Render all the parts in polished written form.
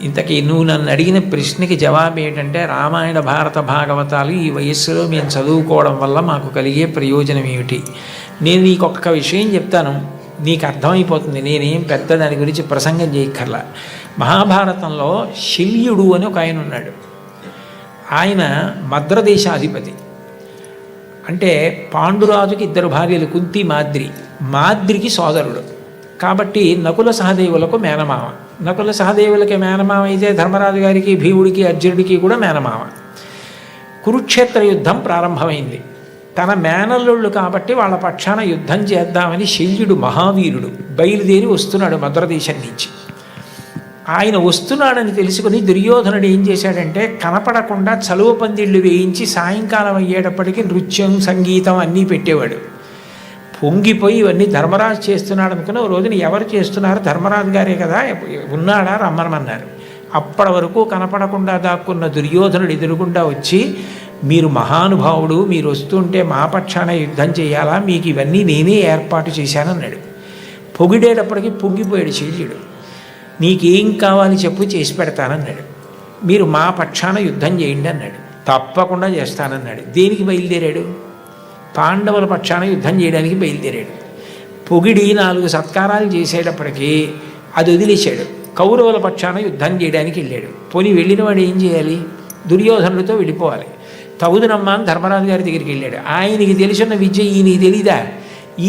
ఇంతకీ నువ్వు నన్ను అడిగిన ప్రశ్నకి జవాబు ఏంటంటే, రామాయణ భారత భాగవతాలు ఈ వయస్సులో మేము చదువుకోవడం వల్ల మాకు కలిగే ప్రయోజనం ఏమిటి? నేను నీకు ఒక్క విషయం చెప్తాను, నీకు అర్థమైపోతుంది. నేనేం పెద్ద దాని గురించి ప్రసంగం చేయక్కర్లా. మహాభారతంలో శల్యుడు అని ఒక ఆయన ఉన్నాడు. ఆయన మద్రదేశాధిపతి. అంటే పాండురాజుకి 2 భార్యలు, కుంతి, మాద్రి. మాద్రికి సోదరుడు కాబట్టి నకుల సహదేవులకు మేనమామ. నకుల సహదేవులకి మేనమామ అయితే ధర్మరాజు గారికి, భీముడికి, అర్జునుడికి కూడా మేనమామ. కురుక్షేత్ర యుద్ధం ప్రారంభమైంది. తన మేనల్లుళ్ళు కాబట్టి వాళ్ళ పక్షాన యుద్ధం చేద్దామని శల్యుడు మహావీరుడు బయలుదేరి వస్తున్నాడు మద్రదేశం నుంచి. ఆయన వస్తున్నాడని తెలుసుకుని దుర్యోధనుడు ఏం చేశాడంటే, కనపడకుండా చలువ పందిళ్ళు వేయించి సాయంకాలం అయ్యేటప్పటికీ నృత్యం, సంగీతం అన్నీ పెట్టేవాడు. పొంగిపోయి ఇవన్నీ ధర్మరాజు చేస్తున్నాడు అనుకుని, ఓ రోజున ఎవరు చేస్తున్నారు? ధర్మరాజు గారే కదా, ఉన్నాడా, రమ్మనమన్నారు. అప్పటి వరకు కనపడకుండా దాక్కున్న దుర్యోధనుడు ఎదురుగుండా వచ్చి, మీరు మహానుభావుడు, మీరు వస్తుంటే మా పక్షాన యుద్ధం చేయాలా, మీకు ఇవన్నీ నేనే ఏర్పాటు చేశానన్నాడు. పొగిడేటప్పటికి పొంగిపోయాడు శల్యుడు. నీకేం కావాలి చెప్పు, చేసి పెడతానన్నాడు. మీరు మా పక్షాన యుద్ధం చేయండి అన్నాడు. తప్పకుండా చేస్తానన్నాడు. దేనికి బయలుదేరాడు? పాండవుల పక్షాన యుద్ధం చేయడానికి బయలుదేరాడు. పొగిడి 4 సత్కారాలు చేసేటప్పటికీ అది వదిలేశాడు. కౌరవుల పక్షాన యుద్ధం చేయడానికి వెళ్ళాడు. పోనీ వెళ్ళిన వాడు ఏం చేయాలి? దుర్యోధనుడితో వెళ్ళిపోవాలి. తగుదునమ్మా అని ధర్మరాజు గారి దగ్గరికి వెళ్ళాడు. ఆయనకి తెలిసిన విద్య ఈయనకి తెలీదా?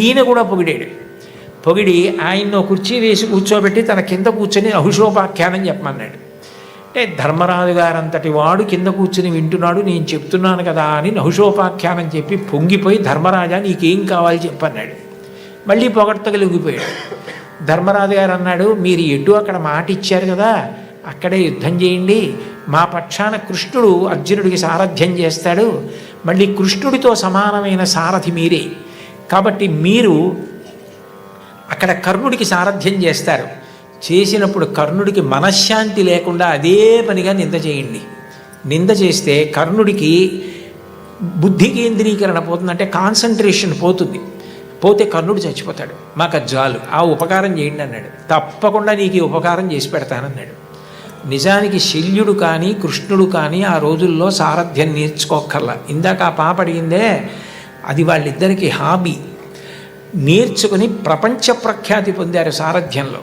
ఈయన కూడా పొగిడాడు. పొగిడి ఆయన్నో కుర్చీ వేసి కూర్చోబెట్టి తన కింద కూర్చొని నహుషోపాఖ్యానం చెప్పమన్నాడు. అంటే ధర్మరాజు గారంతటి వాడు కింద కూర్చుని వింటున్నాడు, నేను చెప్తున్నాను కదా అని నహుషోపాఖ్యానం చెప్పి పొంగిపోయి, ధర్మరాజా నీకేం కావాలి చెప్పన్నాడు. మళ్ళీ పొగడ్తగలిగిపోయాడు. ధర్మరాజు గారు అన్నాడు, మీరు ఎటు అక్కడ మాట ఇచ్చారు కదా, అక్కడే యుద్ధం చేయండి. మా పక్షాన కృష్ణుడు అర్జునుడికి సారథ్యం చేస్తాడు. మళ్ళీ కృష్ణుడితో సమానమైన సారథి మీరే కాబట్టి మీరు అక్కడ కర్ణుడికి సారథ్యం చేస్తారు. చేసినప్పుడు కర్ణుడికి మనశ్శాంతి లేకుండా అదే పనిగా నింద చేయండి. నింద చేస్తే కర్ణుడికి బుద్ధి కేంద్రీకరణ పోతుంది, అంటే కాన్సన్ట్రేషన్ పోతుంది. పోతే కర్ణుడు చచ్చిపోతాడు. మాకు అది చాలు, ఆ ఉపకారం చేయండి అన్నాడు. తప్పకుండా నీకు ఈ ఉపకారం చేసి పెడతానన్నాడు. నిజానికి శల్యుడు కానీ కృష్ణుడు కానీ ఆ రోజుల్లో సారథ్యం నేర్చుకోక్కర్లా. ఇందాక ఆ పాప అడిగిందే, అది వాళ్ళిద్దరికీ హాబీ. నేర్చుకుని ప్రపంచ ప్రఖ్యాతి పొందారు సారథ్యంలో.